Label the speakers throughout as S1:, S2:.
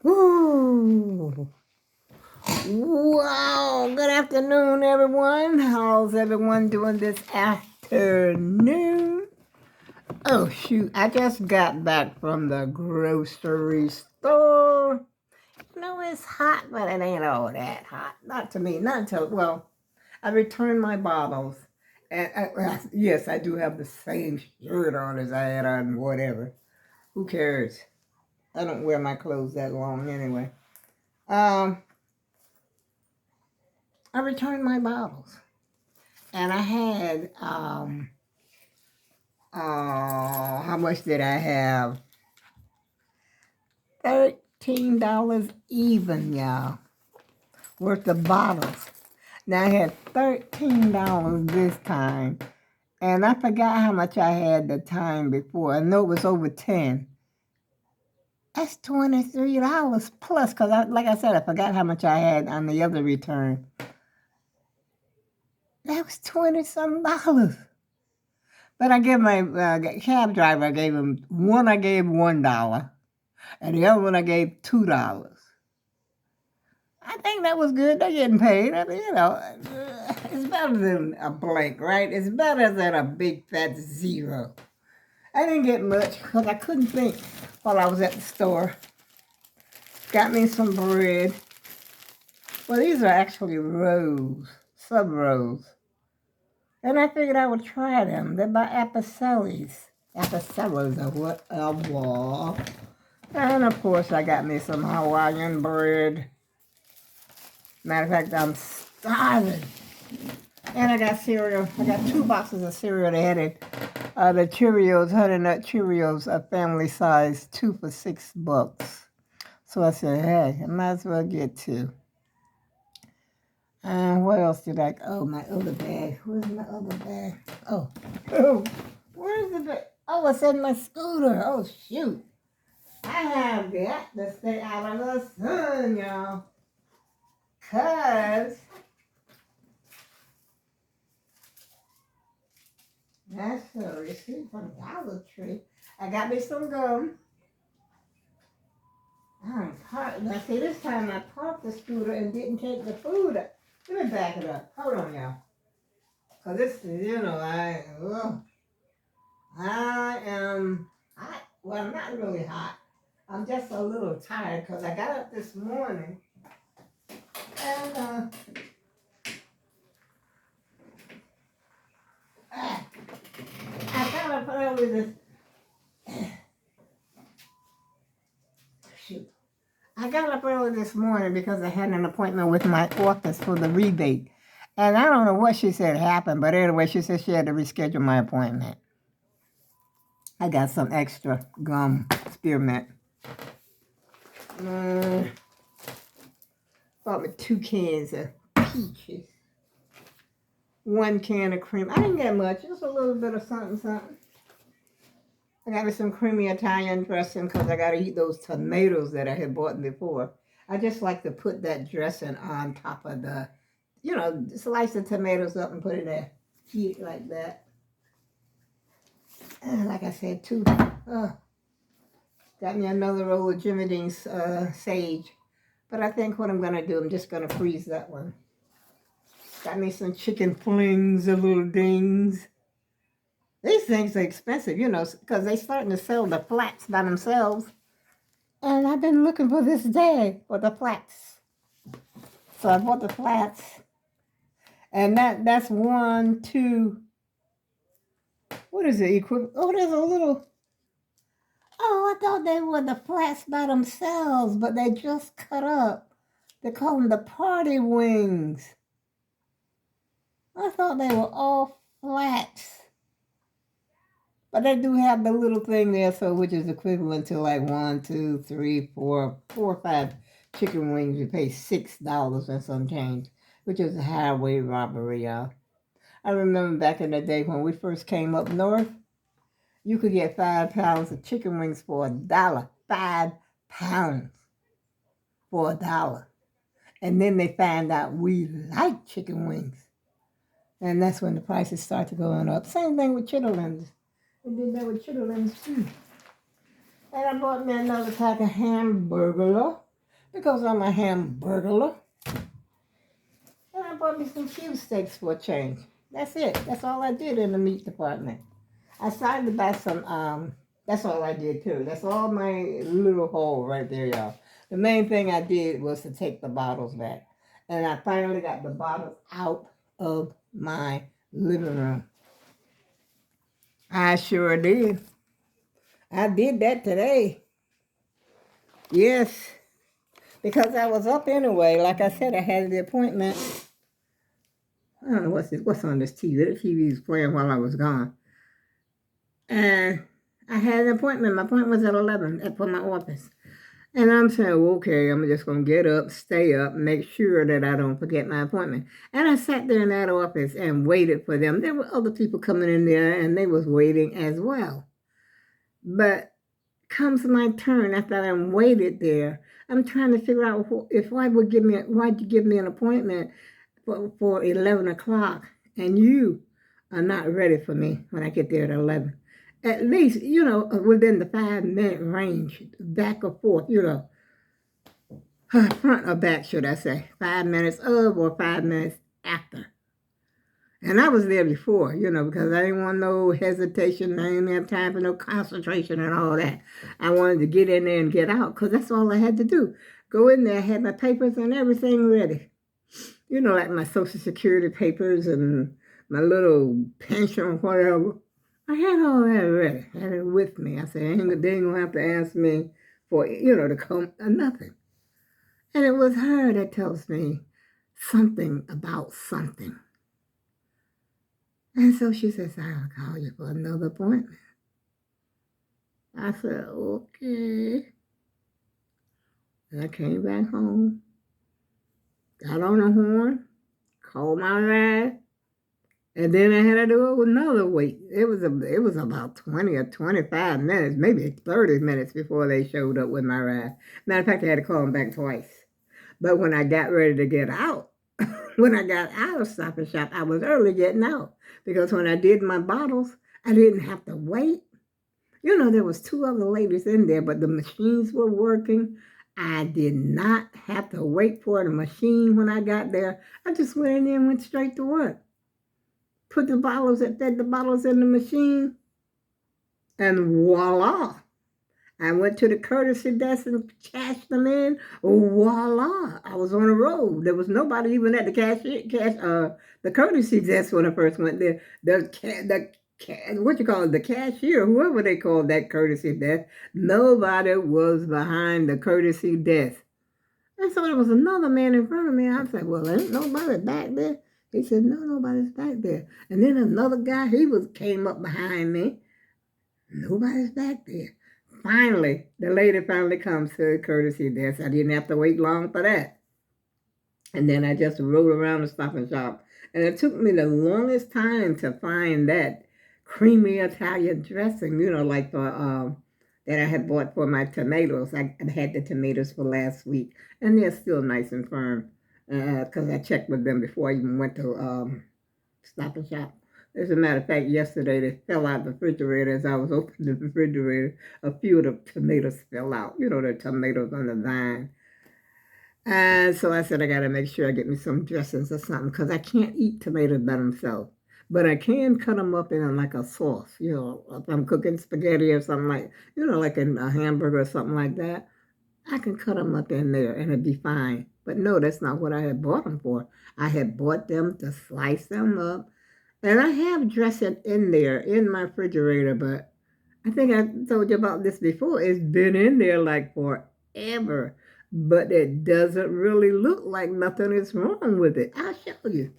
S1: Ooh. Wow. Good afternoon, everyone. How's everyone doing this afternoon? Oh, shoot. I just got back from the grocery store. It's hot, but it ain't all that hot. Not to me. Not until, well, I returned my bottles. And yes, I do have the same shirt on as I had on, whatever. Who cares? I don't wear my clothes that long anyway. Um, I returned my bottles, and I had how much did I have? $13 even, y'all, worth of bottles. Now I had $13 this time, and I forgot how much I had the time before. I know it was over 10. That's $23 plus, because like I said, I forgot how much I had on the other return. That was 20 some dollars. But I gave my cab driver, I gave him one, I gave $1, and the other one I gave $2. I think that was good. They're getting paid. I mean, it's better than a blank, right? It's better than a big fat zero. I didn't get much because I couldn't think while I was at the store. Got me some bread. Well, these are actually rolls, sub rolls. And I figured I would try them. They're by Apicelli's. Apicello's or whatever. And of course, I got me some Hawaiian bread. Matter of fact, I'm starving. And I got cereal. I got 2 boxes of cereal. They had it. The Cheerios, Honey Nut Cheerios, a family size, 2 for $6. So I said, hey, I might as well get 2. And what else did I? Oh, my other bag. Where's my other bag? Oh, where's the bag? Oh, it's in my scooter. Oh, shoot. I have got to stay out of the sun, y'all. Because that's a receipt from Dollar Tree. I got me some gum. Now, see, this time I parked the scooter and didn't take the food up. Let me back it up. Hold on, y'all. Because this is, I am hot. Well, I'm not really hot. I'm just a little tired because I got up this morning and I got up early I got up early this morning because I had an appointment with my office for the rebate. And I don't know what she said happened, but anyway, she said she had to reschedule my appointment. I got some extra gum, spearmint. Bought me 2 cans of peaches. 1 can of cream. I didn't get much, just a little bit of something. I got me some creamy Italian dressing because I got to eat those tomatoes that I had bought before. I just like to put that dressing on top of the, slice the tomatoes up and put it there. Eat it like that. And like I said, too, got me another roll of Jimmy Dean's sage. But I think what I'm going to do, I'm just going to freeze that one. Got me some chicken flings, the little dings. These things are expensive, because they're starting to sell the flats by themselves. And I've been looking for this day for the flats. So I bought the flats. And that's 1, 2. What is it? Oh, there's a little. Oh, I thought they were the flats by themselves, but they just cut up. They call them the party wings. I thought they were all flats. But they do have the little thing there, so which is equivalent to like 1, 2, 3, 4 or 5 chicken wings. You pay $6 and some change, which is a highway robbery, y'all. I remember back in the day when we first came up north, you could get 5 pounds of chicken wings for $1. 5 pounds for $1. And then they found out we like chicken wings. And that's when the prices started going up. Same thing with Chitterlings. We did that with Chitterlings too. And I bought me another pack of hamburger. because I'm a hamburglar. And I bought me some cube steaks for a change. That's it. That's all I did in the meat department. I started to buy some, that's all I did too. That's all my little haul right there, y'all. The main thing I did was to take the bottles back. And I finally got the bottles out of my living room. I sure did. I did that today. Yes. Because I was up anyway. Like I said, I had the appointment. I don't know what's on this TV. The TV is playing while I was gone. And I had an appointment. My appointment was at 11 for my office. And I'm saying, well, okay, I'm just going to get up, stay up, make sure that I don't forget my appointment. And I sat there in that office and waited for them. There were other people coming in there, and they was waiting as well. But comes my turn after I waited there, I'm trying to figure out why'd you give me an appointment for 11 o'clock, and you are not ready for me when I get there at 11. At least, within the 5-minute range, back or forth, front or back, should I say, 5 minutes of or 5 minutes after. And I was there before, because I didn't want no hesitation. I didn't have time for no concentration and all that. I wanted to get in there and get out, because that's all I had to do. Go in there, I had my papers and everything ready. Like my Social Security papers and my little pension or whatever. I had all that ready. I had it with me. I said, they ain't going to have to ask me for, to come, nothing. And it was her that tells me something about something. And so she says, I'll call you for another appointment. I said, okay. And I came back home, got on the horn, called my ride, and then I had to do another wait. It was about 20 or 25 minutes, maybe 30 minutes before they showed up with my ride. Matter of fact, I had to call them back twice. But when I got ready to get out, when I got out of Stop and Shop, I was early getting out. Because when I did my bottles, I didn't have to wait. There was 2 other ladies in there, but the machines were working. I did not have to wait for the machine when I got there. I just went in there and went straight to work. Fed the bottles in the machine, and voila. I went to the courtesy desk and cashed them in. Voila! I was on the road. There was nobody even at the courtesy desk when I first went there. The cashier, whoever they called that courtesy desk, nobody was behind the courtesy desk. And so there was another man in front of me. I said, well, ain't nobody back there? He said, no, nobody's back there. And then another guy, came up behind me. Nobody's back there. Finally, the lady comes to the courtesy desk. I didn't have to wait long for that. And then I just rode around the Stop and Shop. And it took me the longest time to find that creamy Italian dressing, like for that I had bought for my tomatoes. I had the tomatoes for last week, and they're still nice and firm because I checked with them before I even went to Stop and Shop. As a matter of fact, yesterday they fell out the refrigerator as I was opening the refrigerator. A few of the tomatoes fell out, the tomatoes on the vine. And so I said, I got to make sure I get me some dressings or something because I can't eat tomatoes by themselves. But I can cut them up in like a sauce, if I'm cooking spaghetti or something like in a hamburger or something like that. I can cut them up in there and it'd be fine. But no, that's not what I had bought them for. I had bought them to slice them up. And I have dressing in there in my refrigerator, but I think I told you about this before. It's been in there like forever, but it doesn't really look like nothing is wrong with it. I'll show you.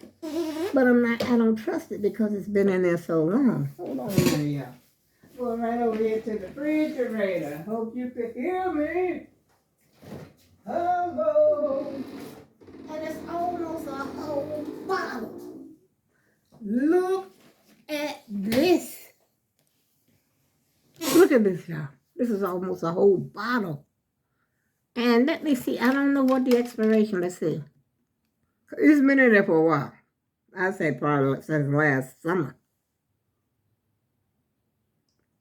S1: But I don't trust it because it's been in there so long. Hold on a minute, y'all. Go right over here to the refrigerator. Hope you can hear me. Hello. And it's almost a whole bottle. Look at this. Look at this, y'all. This is almost a whole bottle. And let me see. I don't know what the expiration, let's see. It's been in there for a while. I'd say probably since last summer.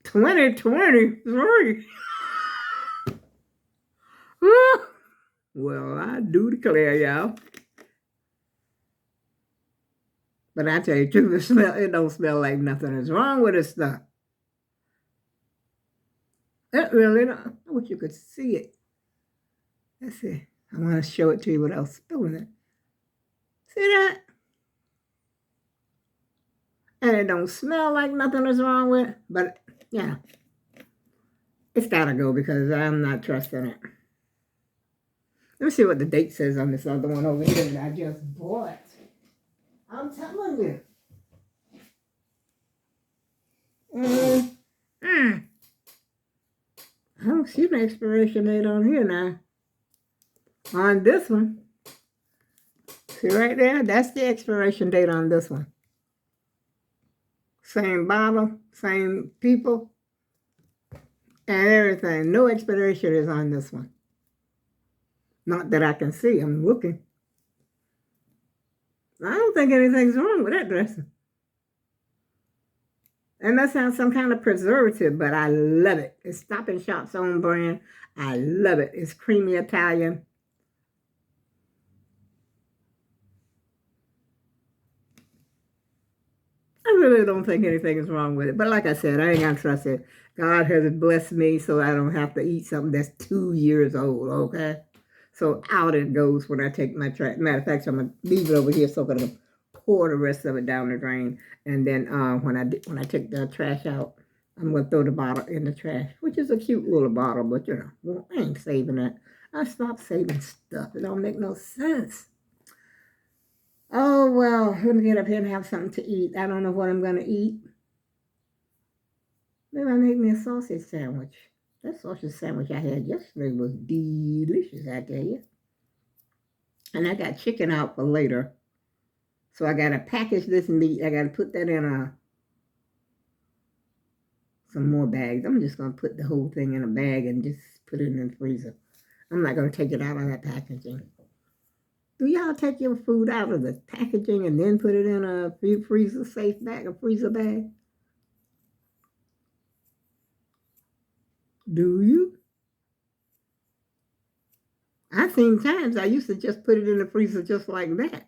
S1: 2023. Well, I do declare, y'all. But I tell you the truth, it don't smell like nothing is wrong with this stuff. It really don't. I wish you could see it. Let's see. I want to show it to you without spilling it. See that? And it don't smell like nothing is wrong with it. But, yeah. It's got to go because I'm not trusting it. Let me see what the date says on this other one over here that I just bought. I'm telling you. I don't see the expiration date on here now. On this one. See right there? That's the expiration date on this one. Same bottle, same people, and everything. No expiration is on this one. Not that I can see. I'm looking. I don't think anything's wrong with that dressing. And that sounds some kind of preservative, but I love it. It's Stop and Shop's own brand. I love it. It's creamy Italian. I really don't think anything is wrong with it. But like I said, I ain't gonna trust it. God has blessed me so I don't have to eat something that's 2 years old, okay? So out it goes when I take my trash. Matter of fact, I'm gonna leave it over here so I can pour the rest of it down the drain. And then when I take the trash out, I'm gonna throw the bottle in the trash, which is a cute little bottle, but you know, well, I ain't saving that. I stopped saving stuff. It don't make no sense. Oh, well, let me get up here and have something to eat. I don't know what I'm going to eat. Maybe I make me a sausage sandwich. That sausage sandwich I had yesterday was delicious, I tell you. And I got chicken out for later. So I got to package this meat. I got to put that in some more bags. I'm just going to put the whole thing in a bag and just put it in the freezer. I'm not going to take it out of that packaging. Do y'all take your food out of the packaging and then put it in a freezer safe bag, a freezer bag? Do you? I've seen times I used to just put it in the freezer just like that.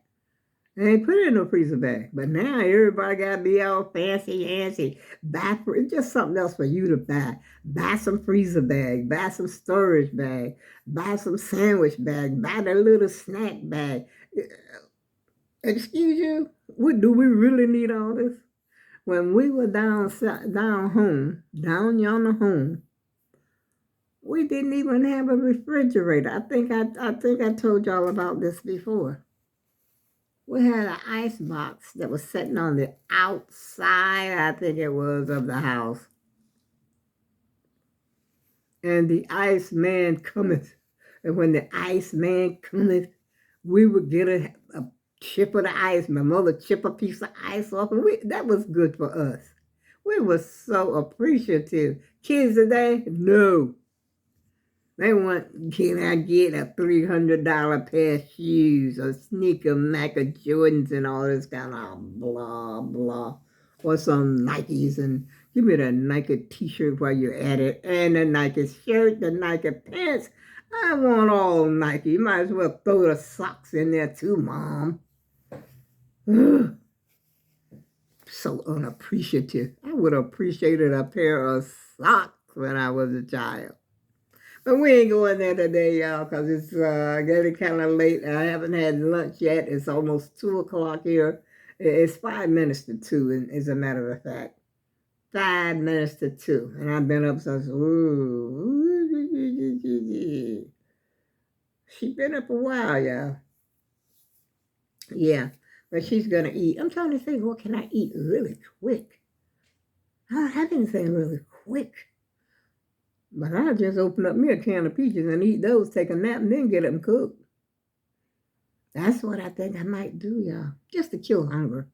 S1: And they put it in a freezer bag. But now everybody got to be all fancy. Buy just something else for you to buy. Buy some freezer bag. Buy some storage bag. Buy some sandwich bag. Buy the little snack bag. Excuse you? Do we really need all this? When we were down yonder home, we didn't even have a refrigerator. I think I told y'all about this before. We had an ice box that was sitting on the outside, I think it was, of the house. And the ice man cometh. And when the ice man cometh, we would get a chip of the ice. My mother chip a piece of ice off. And that was good for us. We were so appreciative. Kids today, no. They want, can I get a $300 pair of shoes, a sneaker, Michael Jordans, and all this kind of blah, blah. Or some Nikes, and give me the Nike t-shirt while you're at it, and the Nike shirt, the Nike pants. I want all Nike. You might as well throw the socks in there too, Mom. Ugh. So unappreciative. I would have appreciated a pair of socks when I was a child. But we ain't going there today, y'all, because it's getting kind of late. I haven't had lunch yet. It's almost 2 o'clock here. It's 5 minutes to 2, as a matter of fact. 5 minutes to 2. And I've been up since, she's been up a while, y'all. Yeah, but she's going to eat. I'm trying to think, what can I eat really quick? I don't have anything really quick. But I'll just open up me a can of peaches and eat those, take a nap, and then get them cooked. That's what I think I might do, y'all, just to kill hunger.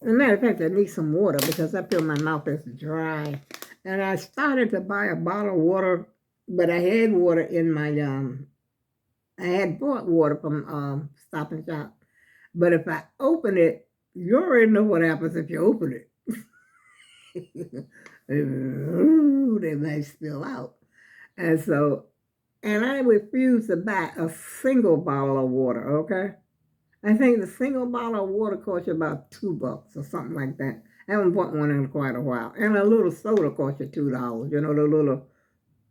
S1: As a matter of fact, I need some water because I feel my mouth is dry. And I started to buy a bottle of water, but I had water in my, I had bought water from Stop and Shop. But if I open it, you already know what happens if you open it. They might spill out. And so And I refuse to buy a single bottle of water, okay? I think the single bottle of water costs you about $2 or something like that. I haven't bought one in quite a while. And a little soda costs you $2. You know, the little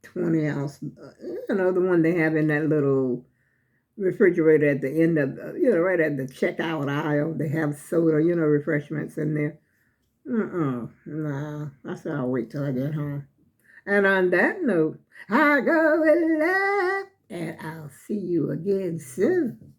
S1: 20 ounce, the one they have in that little refrigerator at the end of, right at the checkout aisle. They have soda, refreshments in there. Nah, I said I'll wait till I get home. And on that note, I go with love, and I'll see you again soon.